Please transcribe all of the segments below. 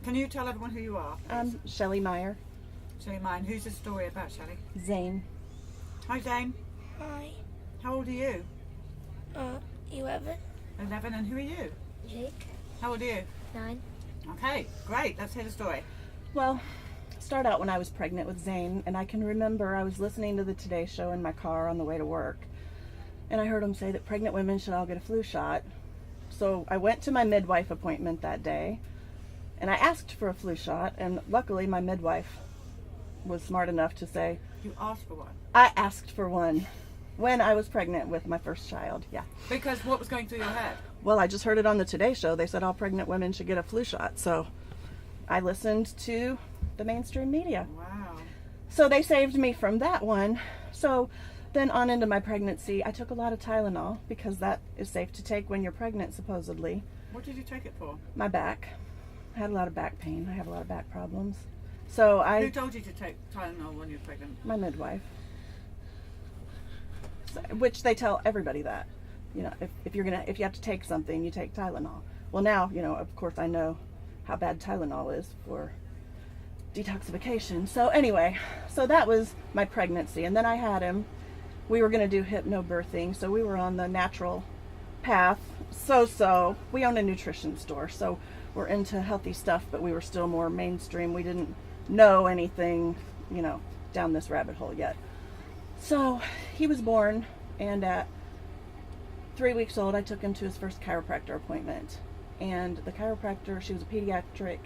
Can you tell everyone who you are? I'm Shelley Meyer. Shelley Meyer. And who's the story about, Shelley? Zane. Hi, Zane. Hi. How old are you? 11. 11. And who are you? Jake. How old are you? 9. Okay, great. Let's hear the story. Well, start out when I was pregnant with Zane, and I can remember I was listening to the Today Show in my car on the way to work, and I heard him say that pregnant women should all get a flu shot. So I went to my midwife appointment that day, and I asked for a flu shot, and luckily my midwife was smart enough to say, You asked for one? I asked for one when I was pregnant with my first child, yeah. Because what was going through your head? Well, I just heard it on the Today Show. They said all pregnant women should get a flu shot, so I listened to the mainstream media. Wow. So they saved me from that one. So then on into my pregnancy, I took a lot of Tylenol because that is safe to take when you're pregnant, supposedly. What did you take it for? My back. I had a lot of back pain. I have a lot of back problems. So Who told you to take Tylenol when you were pregnant? my midwife. Which they tell everybody that. You know, if you have to take something, you take Tylenol. Well, now, you know, of course I know how bad Tylenol is for detoxification. So anyway, so that was my pregnancy. And then I had him. We were going to do hypnobirthing, so we were on the natural path. So we own a nutrition store, so we're into healthy stuff, but we were still more mainstream. We didn't know anything, you know, down this rabbit hole yet. So he was born, and at 3 weeks old, I took him to his first chiropractor appointment. And the chiropractor, she was a pediatric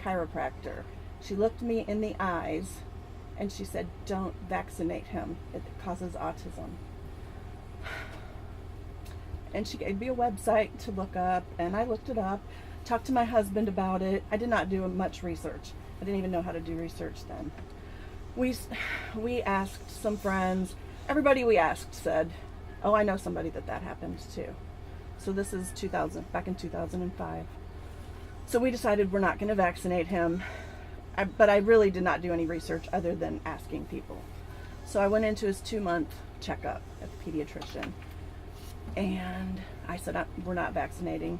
chiropractor. She looked me in the eyes and she said, don't vaccinate him. It causes autism. And she gave me a website to look up, and I looked it up, talked to my husband about it. I did not do much research. I didn't even know how to do research then. We asked some friends. Everybody we asked said, oh, I know somebody that happened to. So this is back in 2005. So we decided we're not going to vaccinate him. But I really did not do any research other than asking people. So I went into his 2-month checkup at the pediatrician. And I said, we're not vaccinating.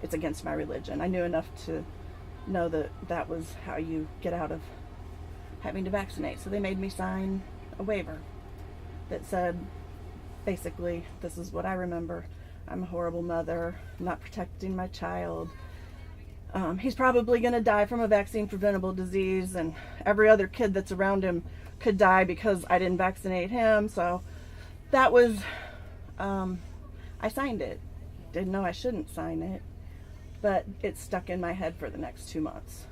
It's against my religion. I knew enough to know that was how you get out of having to vaccinate. So they made me sign a waiver that said, basically, this is what I remember. I'm a horrible mother. I'm not protecting my child. He's probably going to die from a vaccine-preventable disease, and every other kid that's around him could die because I didn't vaccinate him. So that was, I signed it. Didn't know I shouldn't sign it, but it stuck in my head for the next 2 months.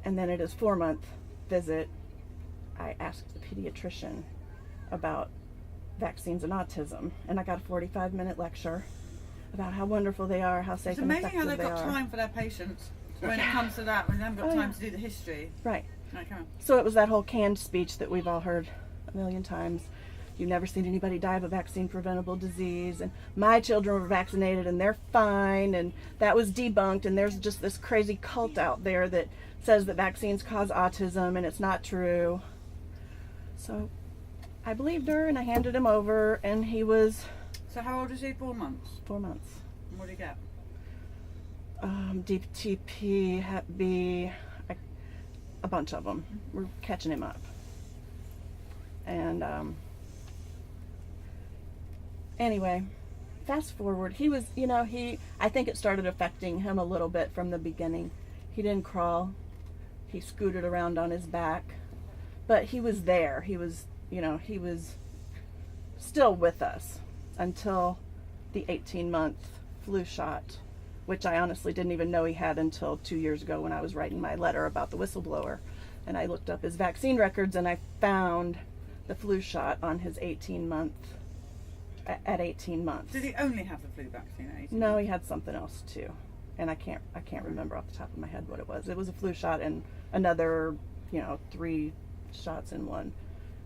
And then at his 4-month visit, I asked the pediatrician about vaccines and autism, and I got a 45-minute lecture about how wonderful they are, how safe and effective they are. It's amazing how they've got time for their patients when it comes to that, when they haven't got time to do the history. Right. Okay. So it was that whole canned speech that we've all heard a million times. You've never seen anybody die of a vaccine-preventable disease, and my children were vaccinated and they're fine, and that was debunked, and there's just this crazy cult out there that says that vaccines cause autism, and it's not true. So I believed her, and I handed him over, and he was... So how old is he? 4 months? 4 months. And what did he get? DTP, Hep B, a bunch of them. We're catching him up. And anyway, fast forward, he was, you know, I think it started affecting him a little bit from the beginning. He didn't crawl. He scooted around on his back. But he was there. He was, you know, he was still with us until the 18-month flu shot, which I honestly didn't even know he had until 2 years ago when I was writing my letter about the whistleblower. And I looked up his vaccine records, and I found the flu shot on his 18 months. Did he only have the flu vaccine at 18? No, he had something else too. And I can't remember off the top of my head what it was. It was a flu shot and another, 3 shots in one.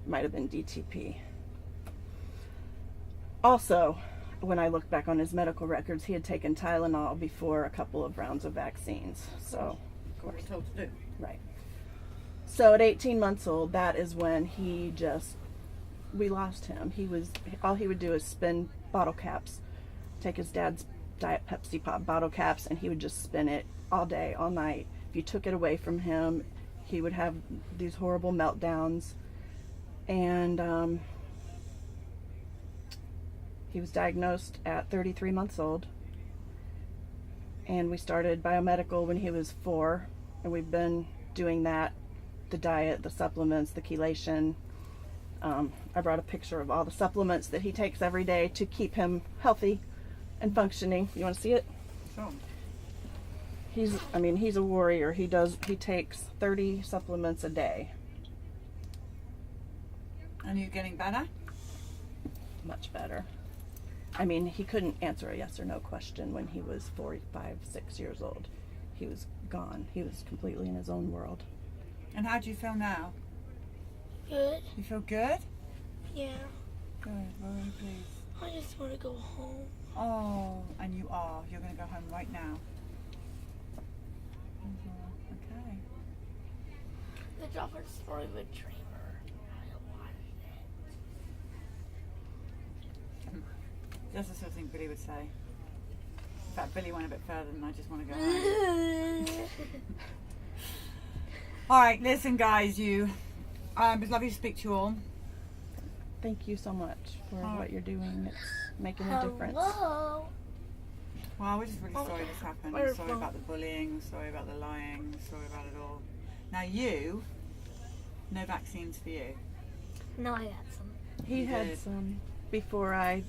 Might have been DTP. Also, when I looked back on his medical records, he had taken Tylenol before a couple of rounds of vaccines. So, of What course. he told to do. Right. So at 18 months old, that is when we lost him. All he would do is spin bottle caps, take his dad's Diet Pepsi pop bottle caps, and he would just spin it all day, all night. If you took it away from him, he would have these horrible meltdowns. And he was diagnosed at 33 months old. And we started biomedical when he was 4. And we've been doing that, the diet, the supplements, the chelation. I brought a picture of all the supplements that he takes every day to keep him healthy and functioning. You want to see it? Sure. He's a warrior. He takes 30 supplements a day. And you getting better? Much better. I mean, he couldn't answer a yes or no question when he was 4, 5, 6 years old. He was gone. He was completely in his own world. And how do you feel now? Good. You feel good? Yeah. Good, very pleased. I just want to go home. Oh, and you are. You're going to go home right now. Okay. The Dolphin Story of a Dreamer. I watched it. That's the sort of thing Billy would say. In fact, Billy went a bit further than I just want to go home. Alright, listen guys, it was lovely to speak to you all. Thank you so much for what you're doing. It's making a difference. Hello. Well, we're just really sorry this happened. We're sorry about the bullying, sorry about the lying, sorry about it all. Now no vaccines for you. No, I got some. He had some before I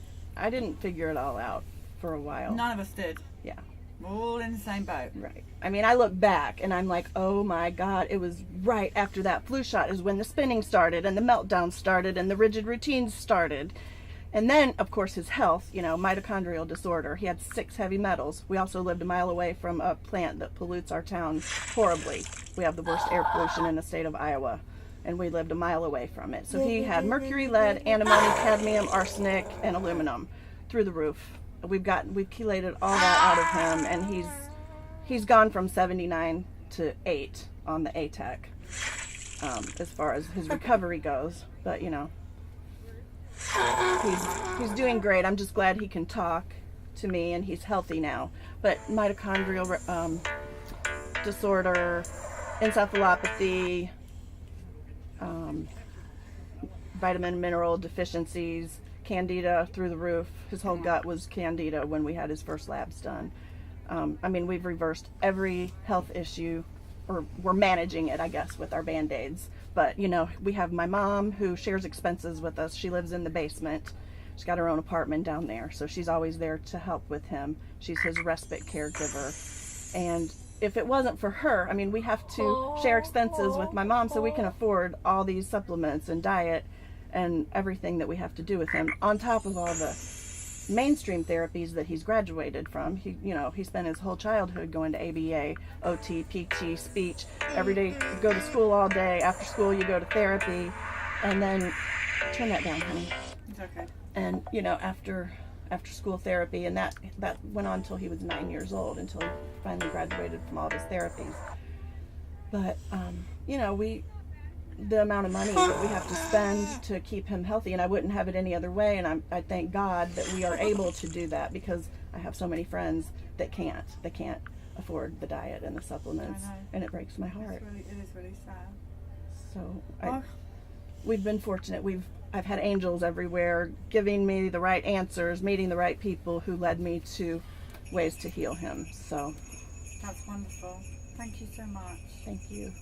didn't figure it all out for a while. None of us did. Yeah. We're all in the same boat. Right. I mean, I look back and I'm like, oh my God, it was right after that flu shot is when the spinning started and the meltdown started and the rigid routines started. And then, of course, his health, mitochondrial disorder. He had 6 heavy metals. We also lived a mile away from a plant that pollutes our town horribly. We have the worst air pollution in the state of Iowa, and we lived a mile away from it. So he had mercury, lead, antimony, cadmium, arsenic, and aluminum through the roof. We've chelated all that out of him, and he's gone from 79 to 8 on the ATEC as far as his recovery goes. But he's doing great. I'm just glad he can talk to me and he's healthy now. But mitochondrial disorder, encephalopathy, vitamin mineral deficiencies, candida through the roof. His whole gut was candida when we had his first labs done. We've reversed every health issue, or we're managing it, I guess, with our Band-Aids. But, we have my mom who shares expenses with us. She lives in the basement. She's got her own apartment down there, so she's always there to help with him. She's his respite caregiver. And if it wasn't for her, we have to share expenses with my mom so we can afford all these supplements and diet and everything that we have to do with him, on top of all the mainstream therapies that he's graduated from. He spent his whole childhood going to ABA, OT, PT, speech. Every day you go to school all day. After school you go to therapy, and then turn that down, honey. It's okay. And after school therapy, and that went on until he was 9 years old, until he finally graduated from all of his therapies. But the amount of money that we have to spend to keep him healthy, and I wouldn't have it any other way, and I thank God that we are able to do that, because I have so many friends that can't afford the diet and the supplements, and it breaks my heart. It is really sad. So we've been fortunate. I've had angels everywhere giving me the right answers, meeting the right people who led me to ways to heal him. So that's wonderful. Thank you so much. Thank you.